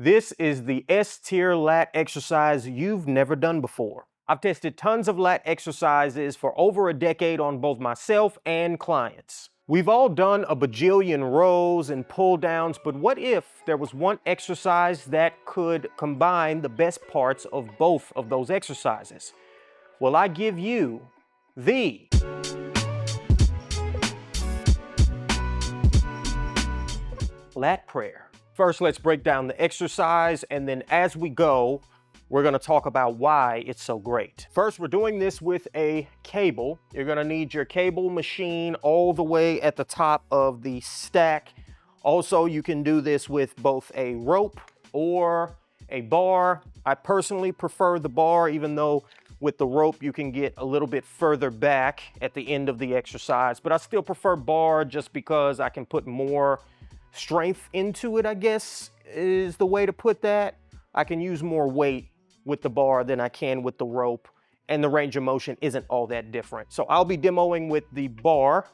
This is the S-tier lat exercise you've never done before. I've tested tons of lat exercises for over a decade on both myself and clients. We've all done a bajillion rows and pull downs, but what if there was one exercise that could combine the best parts of both of those exercises? Well, I give you the Lat Prayer. First, let's break down the exercise, and then as we go, we're gonna talk about why it's so great. First, we're doing this with a cable. You're gonna need your cable machine all the way at the top of the stack. Also, you can do this with both a rope or a bar. I personally prefer the bar, even though with the rope you can get a little bit further back at the end of the exercise, but I still prefer bar just because I can put more strength into it, I guess is the way to put that. I can use more weight with the bar than I can with the rope, and the range of motion isn't all that different. So I'll be demoing with the bar.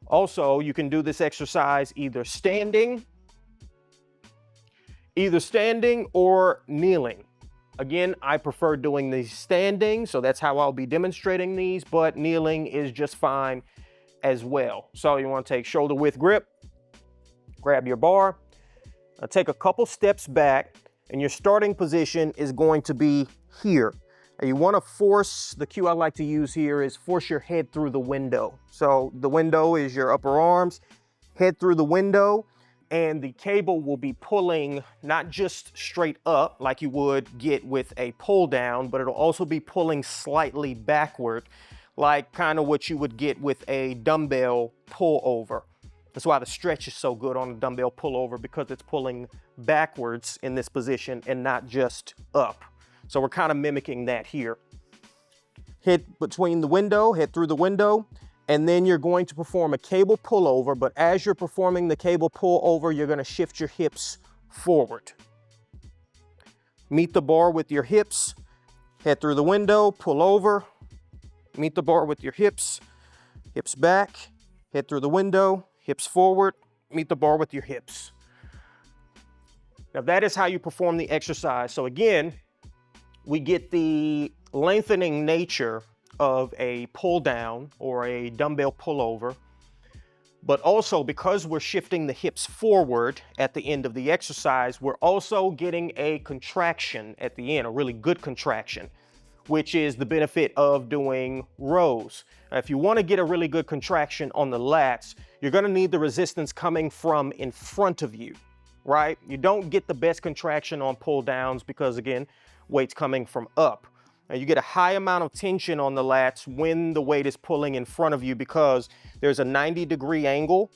Also, you can do this exercise either standing or kneeling. Again, I prefer doing these standing, so that's how I'll be demonstrating these, but kneeling is just fine as well. So you want to take shoulder width grip, grab your bar, take a couple steps back, and your starting position is going to be here. And you want to force, the cue I like to use here is force your head through the window. So the window is your upper arms, head through the window, and the cable will be pulling not just straight up like you would get with a pull down, but it'll also be pulling slightly backward, like kind of what you would get with a dumbbell pull over. That's why the stretch is so good on a dumbbell pullover, because it's pulling backwards in this position and not just up. So we're kind of mimicking that here. Head between the window, head through the window, and then you're going to perform a cable pullover, but as you're performing the cable pullover, you're going to shift your hips forward. Meet the bar with your hips, head through the window, pull over, meet the bar with your hips, hips back, head through the window, hips forward, meet the bar with your hips. Now that is how you perform the exercise. So again, we get the lengthening nature of a pull down or a dumbbell pullover, but also because we're shifting the hips forward at the end of the exercise, we're also getting a contraction at the end, a really good contraction, which is the benefit of doing rows. Now, if you want to get a really good contraction on the lats, you're going to need the resistance coming from in front of you, right? You don't get the best contraction on pull downs because, again, weight's coming from up. Now, you get a high amount of tension on the lats when the weight is pulling in front of you because there's a 90-degree angle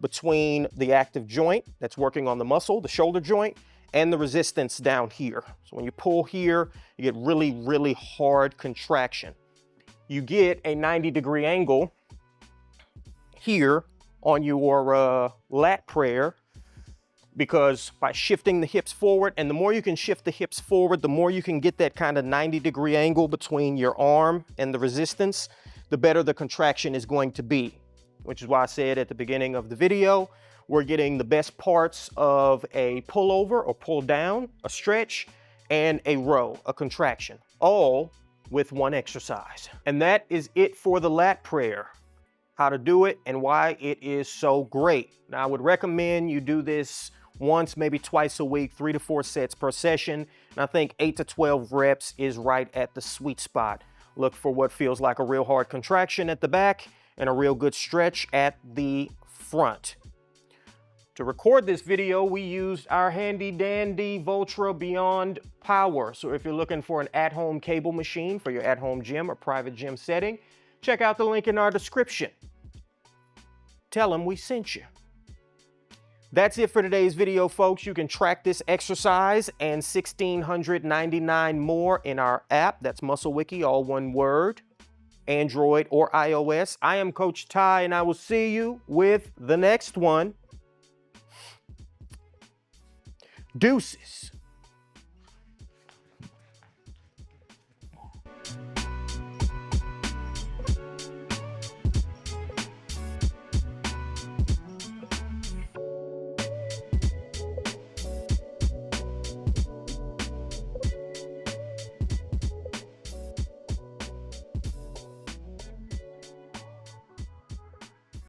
between the active joint that's working on the muscle, the shoulder joint, and the resistance down here. So when you pull here, you get really, really hard contraction. You get a 90-degree angle here on your lat prayer because by shifting the hips forward, and the more you can shift the hips forward, the more you can get that kind of 90-degree angle between your arm and the resistance, the better the contraction is going to be, which is why I said at the beginning of the video, we're getting the best parts of a pullover or pull down, a stretch, and a row, a contraction, all with one exercise. And that is it for the lat prayer, how to do it and why it is so great. Now, I would recommend you do this once, maybe twice a week, 3 to 4 sets per session. And I think 8 to 12 reps is right at the sweet spot. Look for what feels like a real hard contraction at the back and a real good stretch at the front. To record this video, we used our handy dandy Voltra Beyond Power. So if you're looking for an at-home cable machine for your at-home gym or private gym setting, check out the link in our description. Tell them we sent you. That's it for today's video, folks. You can track this exercise and 1,699 more in our app. That's MuscleWiki, all one word, Android or iOS. I am Coach Ty, and I will see you with the next one. Deuces.